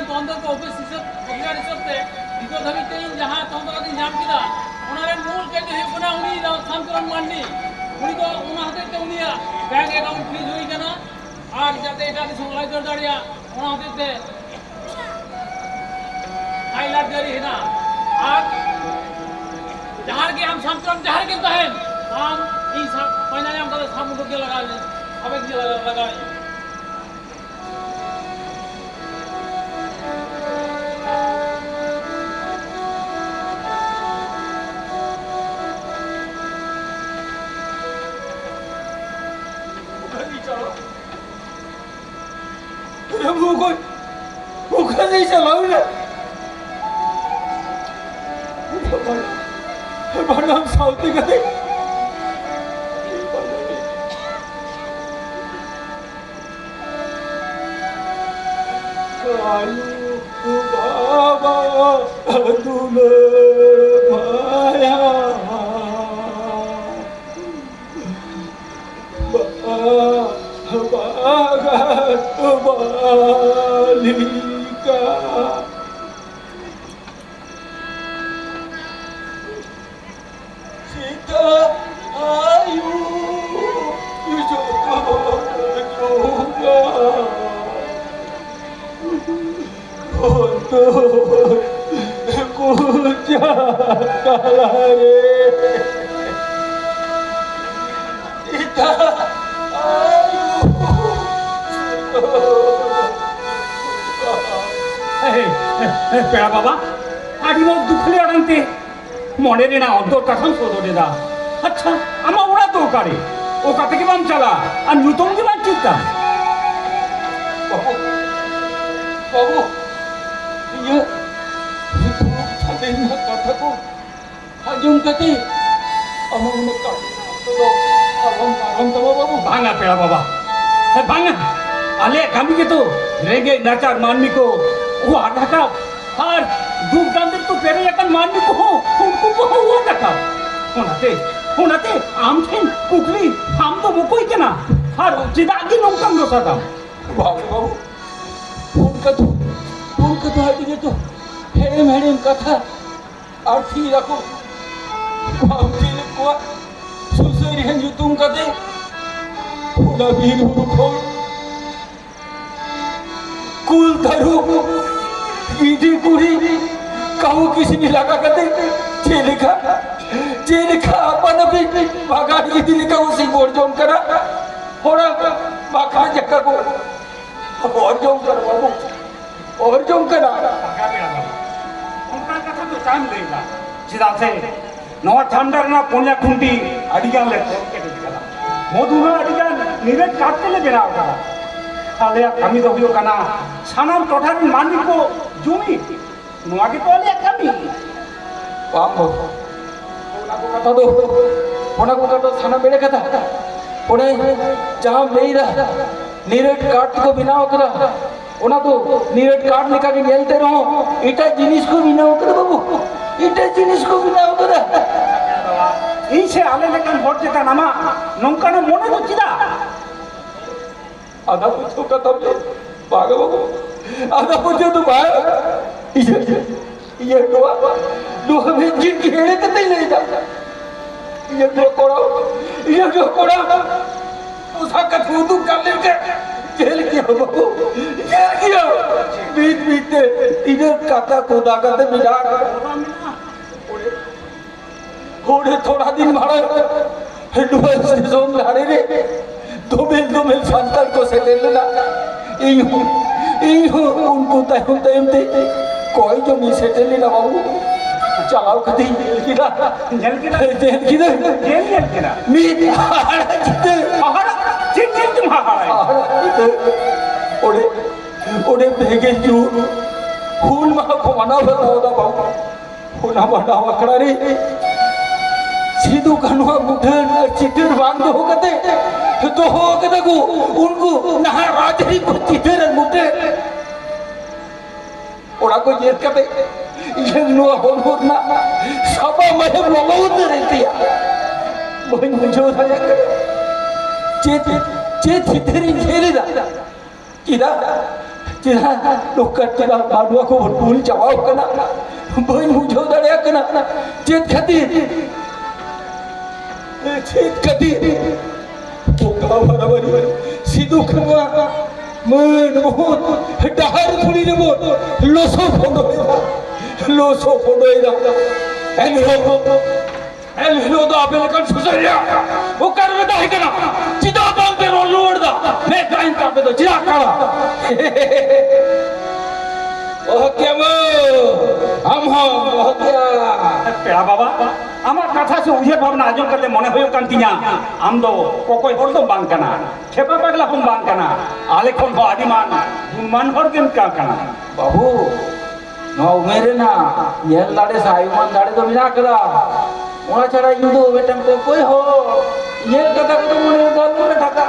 तंत्र को office officer हिसाब से विगत धाबिते जहां तंत्र का नाम किदा उनारे मूल के जो हुना उनी शांतराम मांडी उनी को उना हते ते उनिया बैंक अकाउंट फ्रीज हुई कना आर जाते एटा दिसम लाई कर दाड़िया उना हते ते हाईलाइट जारी है ना आर जहार के हम शांतराम जहार के तहन हम ई सब पहिना हम तो सामने के लगा ले अबे के लगा मुखा नहीं चलाऊ ना बड़ा साउथी का देख बाबा तूने पाया बालिका सीता आयु कुचा रे सीता पेड़ा बाबा आदि लोग दुखले अड़ंते मने रे ना अद्दर कथन सोदरे दा अच्छा आमा ओरा तो करे ओ का থেকে বাম চালা আর নতুন কি বাম চিন্তা बाबू बाबू ये दिन कथा को आजम कते अमन का तो आराम तो बाबू भांगा पेड़ा बाबा है भांगा आले कमी के तो रेगे नाचार माननी को वो आधा का और दूध गांधर तो पेरे यकन माननी को उनको को हुआ था होनाते आम थे कुकली हम तो वो कोई के ना और जिदागी नौकम दो सदा बाबू उनका तो आदि तो हेड़े कथा और थी रखो हम दिल को सुसरी हैं जो तुम कदे पूरा वीर को कुल धरू विधि पूरी कहूँ किसी ने लगा करते जे लिखा अपन भी बागान की दिल का उसी बोर्ड जोन करा होड़ा बागान जगह को और जोन कर बाबू और जोन करा उनका कथा तो टाइम लेगा जिदा से नवा ठंडा ना पुण्य खुंटी अडिगान ले के दिखला मधुना अडिगान निरे काटते ले बेरा होगा आले कमी तो हुयो कना सानाम टोठारी मानिक को जुमी नोआ के तो आले कमी बाबू ओना को तो थाना बेड़े कथा ओने जहां मेरा नीरट कार्ड को बिना ओकरा ओना तो नीरट कार्ड लेकर के गेलते रहो इटा जिनिस को बिना ओकरा बाबू इटा जिनिस को बिना ओकरा ई से आले लेकिन भोट जेता नामा नौका ना मोने तो चिदा आधा पूछो का तब भाग बाबू आधा पूछो तो भाग ये दो हमें जिन घेरे कते ले जा ये जो कोड़ा उसका कथूदू कर लेके जेल किया बाबू जेल किया बीते इधर काता खुदा करते मिला थोड़ा दिन भाड़ा स्टेशन लाड़े रे दो मेल संतान को सेटल लेना उनको टाइम दे कोई जो नहीं सेटल लेना बाबू चलाओ कदी जेल किना मीट जिते ओडे भेगे जू फूल मा को मना बताओ बाबू होना बड़ा वकड़ा रे सीधू कनवा मुठन चिटर बांध हो कते तो हो कते को उनको नहा राजरी को चिटर मुठे ओड़ा को जेल कते ये नो हो ना सब में बहुत रहती है मैं मुझे था चे चितरी खेले दा किदा Cina lukat cina baru aku betul jawab kena bayi mujau dari kena cit kati buka baru sidu kena menurut dahar kuli nemut loso fondo ida hello dah belakang susahnya bukan betul kena cita bang terlalu dah mereka ingkar betul cita kalah क्या हम क्या पेड़ा बाबा আমার কথা সে উজে ভাবনা আজম করতে মনে হইও কান্তিয়া আম দো কোকই হর তো বাং কানা খেপা পাগলা হুম বাং কানা আলে কোন হো আদিমান গুণমান হর কেন কা কানা बाबू नो मेरे ना ये लाड़े सायुमान लाड़े तो बिना करा ওনা ছাড়া ইন্দু বেটাম কোকই হো ये কথা তো মনে গাল মনে ঢাকা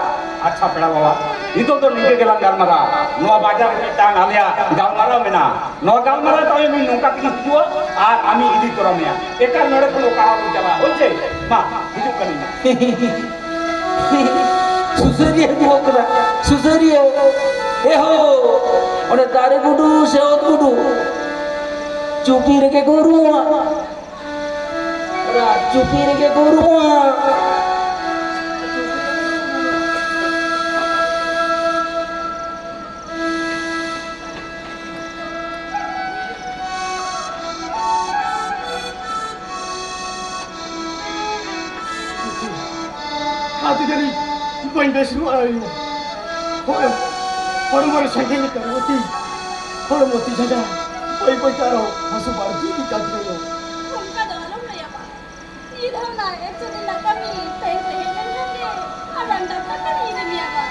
আচ্ছা পেড়া বাবা ইতো তো নিকে গেলাম গালমারা নোয়া বাজার টাং আলিয়া গালমারা মেনা নোয়া গালমারা তাই আমি নৌকা কিনা তুয়া আর আমি ইদি তোরা মেয়া একা নড়ে কোনো কাহা যাবা হচ্ছে মা হিজুক কানি না সুসরিয়ে মোকরা সুসরিয়ে এ হো ওরে তারে গুডু সেওত গুডু চুপি রেখে গরুয়া ওরা চুপি রেখে গরুয়া आदिगरी बंदे शुरू आयो और मोर संगे में करवती और मोती जगह कोई करो हसु बारती की काट गयो उनका दालम नहीं आपा इधर ना एक दिन लगा मी पेन पेन करके और अंडा पता नहीं दे मिया का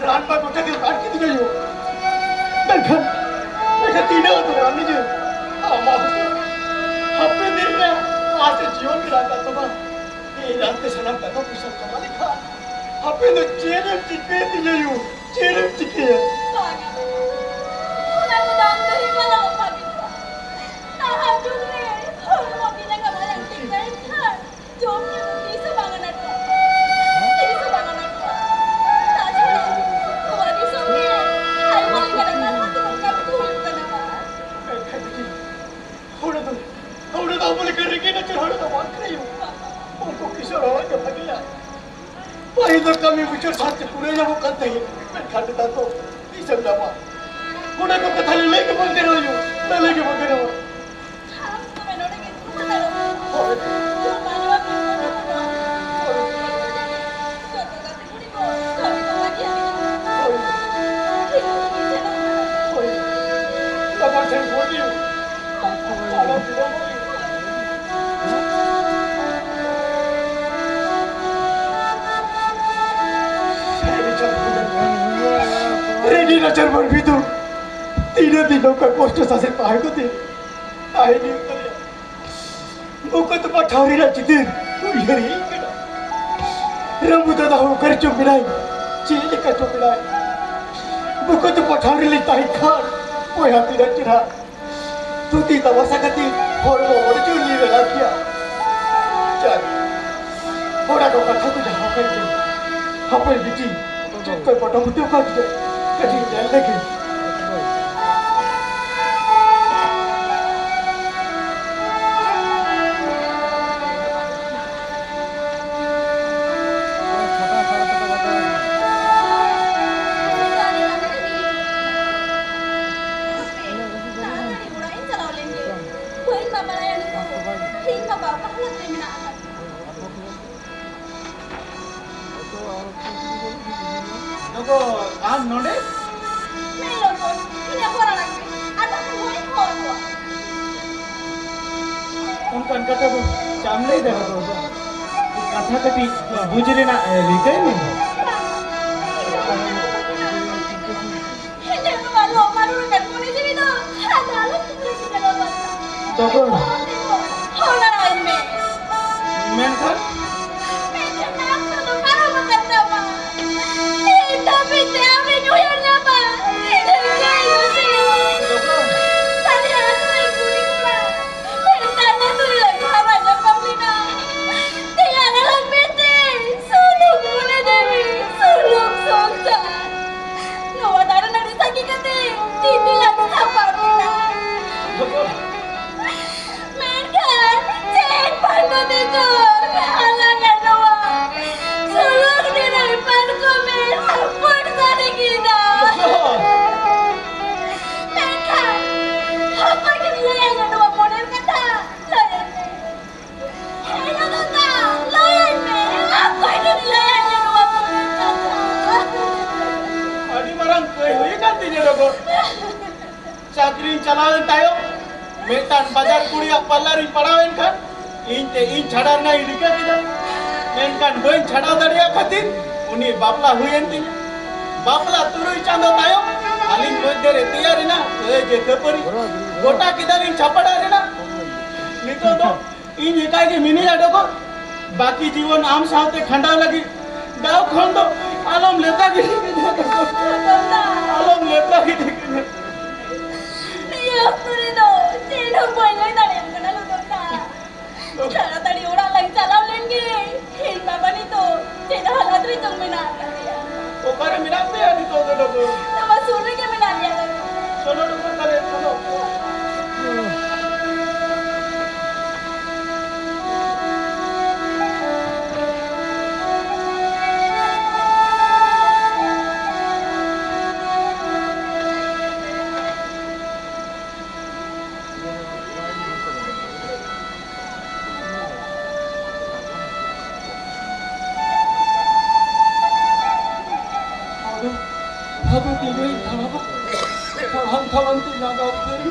रात में उठा के काट के गयो देखा तीनों तो रानी जी हप्पे दिन में आज जीवन की रात तो बस ये रात के सलाम का कुछ कमा लिखा हप्पे तो चेहरे चिपके दिए यू चेहरे चिपके है उन्हें तो दाम तो ही वाला हो पाबी ना हम जुग में और मोती ने कमा yang tinggal था जो कि मोती से बांगना था ताजा तुम्हारी संगे आई वाली करना तो उनका भूल करना हमने तो बोले कर रही ना चढ़ाने तो बात करी हूँ उनको किशोर हो के भगिया वही तो कमी विचार साथ पूरे जब वो करते हैं मैं खंडता तो नहीं समझा माँ उन्हें को कथा लेके बोलते रहो यूँ मैं लेके बोलते रहो हम तो मैंने के पता रहो जो मानवा की तो कभी पूरी को कभी तो लगी तब से बोल रही हूँ चलो चलो रेडी नजर पर भी तो तीनों दिनों का कष्ट सासे पाए को थे आए नहीं उतरे मुकत पठारी ना चितिर यार ये क्या रंबुता दा हो कर चुप मिलाई चीज का चुप मिलाई मुकत पठारी ले ताई खान वो हाथी ना चिरा तू ती तवसा कती और वो चुली रे लाकिया चल थोड़ा को कथा तो जहाँ करके हपल बिटी कोई पटो मुत्यो काट दे कजी जल लेके आज नोडे नहीं लोगों इन्हें होना लगे आता तो वही खोल हुआ उनका कथा को चामले ही देखा तो कथा कभी बुझले ना लिखे नहीं इन्हें तो वालों मारू ने कोने जी भी तो हालाल तुझे किधर लो तो कौन होना ना इनमें मैं था मैं जब आपको तो मारो बकता हुआ tapi tiap minggu yang apa? Tidak kayu sih. Tadi aku ikut ikut. Tadi tu lagi apa aja kamu ni? Tiada dalam bete. ko, halangan nawa. Sulong dinaripan ko, men. Sapon sa kita. Teka, apa kinilayan na nawa mo na kata? Layan, men. Ano to ta? Layan, men. Apa kinilayan na nawa mo na kata? Adi marang koi hoye kan tine dogo. Chakri chalawen tayo. Metan bazar kuria pallari padawen kan. In chadar na idika kida. Men kan boin chadau daria khatir uni bapla huyen tin. Bapla turui chando tayo. Alin moddhe tiyari na e je kapari. Gota kidalin chapadare na. Nito to in ekai ge mini dogo. Baki जीवन आम साथे खंडा लगी दाव खंडो आलम लेता की आलम लेता की Iya, kuri do. Cina boleh dari yang kenal udah tak. Cara tadi orang lain salam lagi. Hin bapa ni tu. Cina halat ni tu minar dia. ओकर मिला पे आनी तो दोगो Nama suri ke minar dia lagi. चलो दोगो करे चलो 하루 뒤에 나가봐. 한타만 또 나가버려.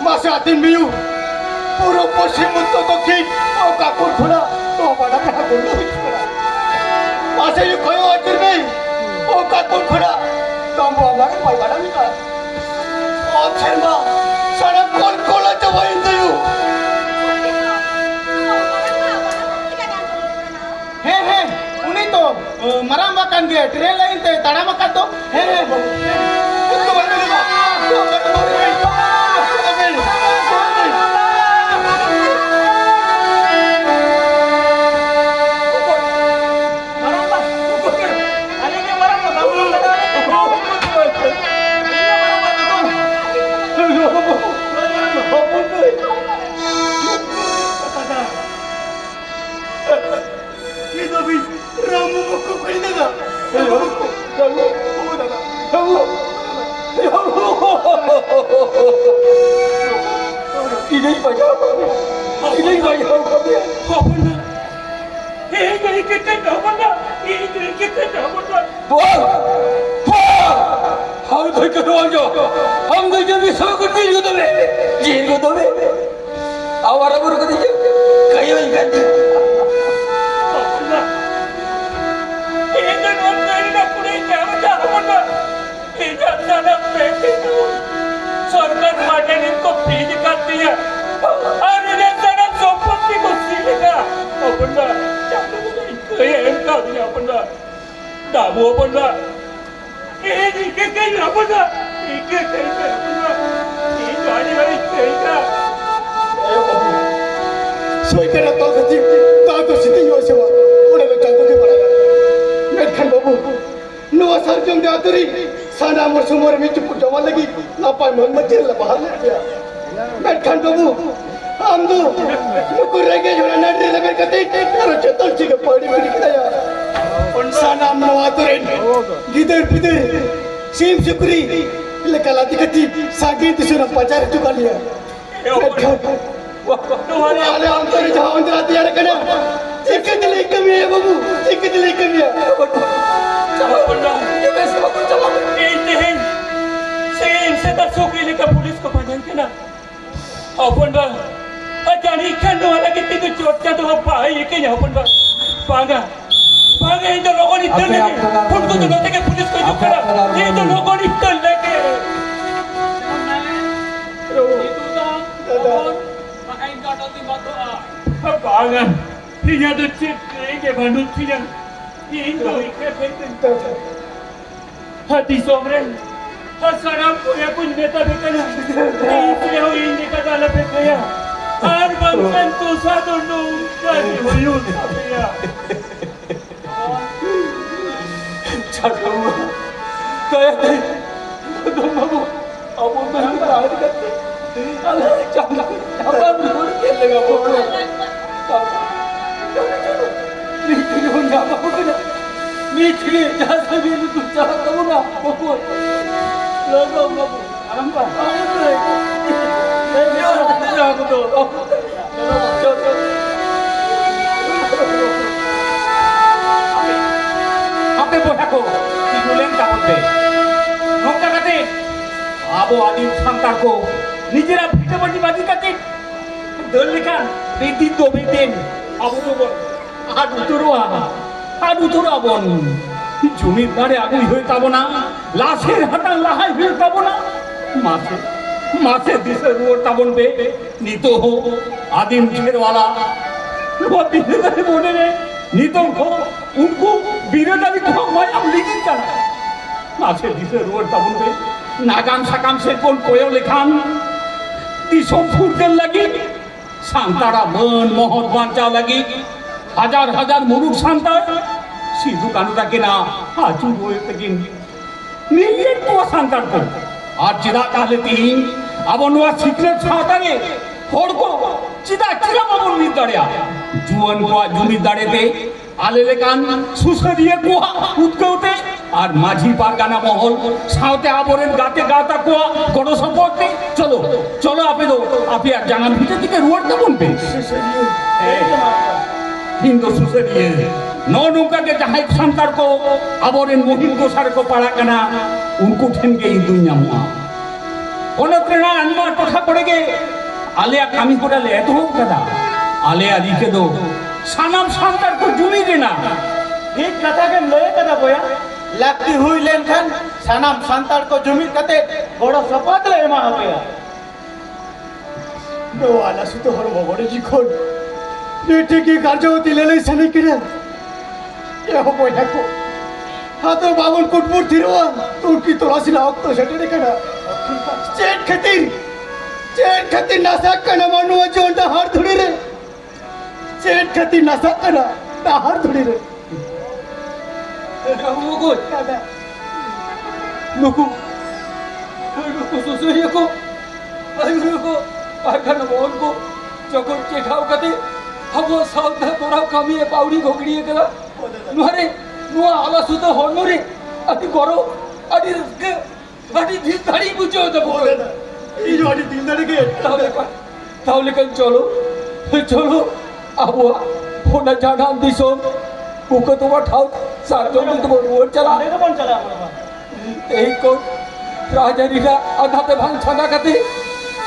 Masa atin miu, puro posim untuk tokin, oh kapur khuna, oh pada kapur luit khuna. Masa yu koyo atir me, oh kapur khuna, tambo amare pai pada mika. Oh chelma, sana kol kola coba itu yu. He, uni to maram makan ge, train lain te tada makan to. He, itu mana ni? Ini banyak kami. Ini kita dah mana? Buat. हम तो करो जो, हम तो जब सब कुछ जील को तो में, आवारा बुर को दीजिए, कहीं भी कर दी। ini kan orang nak punya jawab apa? Ini adalah pekerja. सरकार माटे इनको फ्रीज करती है और इन्हें सारा संपत्ति को सीलेगा अपन ना चालू कोई इनका नहीं अपन ना दाबो अपन ना ये इनके कहीं अपन ना इनके कहीं अपन ना ये गाड़ी वाली कहीं का सोई करना तो कच्ची तो सीधी हो सेवा उन्हें तो Chando sarjong de aturi sana amor sumor mi chup jama lagi napai mon macil la bahar le dia bet khan babu am do nukur rege jona nadri la ber kate karo chetal chige padi padi kaya sana am no aturi gider pider sim sukri le kalati kati sagi tisuna pacar tu kaliya bet khan wale am tori jahan dra tiar kana ikat le kami ya babu ikat le kami ya चलो बंदा ये वैसे बाबू चलो नहीं same से तो सोके लेकर पुलिस को पकड़ के ना अपन बा अचानी खाने वाला कितने को चोट तो भाई ये क्या अपन बा पागा पागा इन लोगों ने इतना लेके उनको तो कहते कि पुलिस को जो करा ये तो लोगों ने इतना लेके itu dah makan kata di batu ah पागा dia tu cip ke bandung dia itu ikat hati sovereign hasaram punya pun neta bekana itu ini kata lebih kaya har bangsan tu satu nunggu huyut ya cakap kayak tu babu abu tu berada dekat Allah jangan apa berbuat lagi babu ni tidak nak apa kena ni tidak jasa bilu tu cara kamu nak babu lagu babu apa saya aku tu Apa boleh aku tidulen tahun deh. Nongka kate, abo adim santar ko, nijera video bagi kate, dolikan, beti to beten, abo tu bon, adu turua bon, jumit nare aku hidup tabona, lasir hatang lahai hidup tabona, masih bisa ruor tabon be, nito ho, adim kherwala, luar biasa dari bodoh ni. नीतों को उनको बिरदारी को मायाम लिखी करा नाचे दिसे road ताबुन पे नागाम साकाम से कौन कोयो लेखान दिसों फूटन लगी सांतारा मन मोहत बांचा लगी हजार हजार मुरुक सांतार सीधु कानुता के ना आजू रोए तकिन मिलियन को सांतार को आज चिदा काले तीन अब उनवा सीक्रेट सांतारे होड़ को चिदा बाबुन मितारिया जुआन को जुमी दाड़े ते आले लेकान सुसरिये को उद्गौते और माझी पार गाना महल साउते आबोरेन गाते गाता को गणो संपत्ति चलो चलो आपे दो आपे jangan भीतर दिके रुआट ना बोन पे हिंदू सुसरिये नौनुका के जहां संतार को आबोरेन मोहिन को सार को पाड़ा गाना उनको ठेंगे ही दुनिया मुआ ओनत्रेना अन्मा टोठा पड़ेगे आलिया कामी को डाले तो हो कदा आलिया लिखे दो सानाम सांतार को जुमी देना एक कथा के लय कदा बोया लगती हुई लेन खान सानाम सांतार को जुमी कते बड़ा सपात ले मा होया दो वाला सुतो हर मोगरे जी खोल बेटे की कार्जवती ले ले सने किरे ये हो बोया को हातो बाबन कुटपुर थिरवा तो की तोरासी लाख तो छटे देखना चेट खतिर नासा कना मनु जोंटा हार धुड़ी रे चेट खतिर नासा कना ता हार धुड़ी रे Nuku, nuku, susuriya ko, ayuh ko, akan mohon ko, cokor cekau kate, habo saudara torau kami e paudi gogri e kala, nuhare, nuah ala sudah honore, adi goro, adi rezeki, adi dildari bujo ada boleh. Ini ada dildari ke? Tahu lekan cholo, abu, hona jangan disom. Bukan tu buat tahu sarjong itu buat cala. Mereka pun cala apa? Ikut raja nila ada te bang chana kate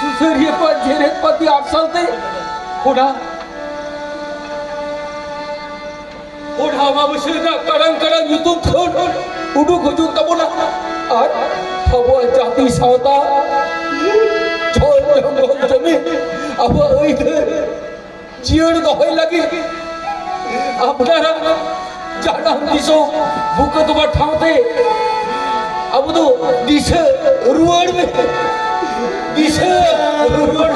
susuriya ko jeret pati aksal te hoda mabusina kadang YouTube khol uduk hujung tabona ar abo jati sauta chol jongol jami abo oide jiar dohoi lagi আপনারা জানান দিছো বুকে তোমার ঠাউতে আবু তো দিছে রুয়াড় মে দিছে রুয়াড়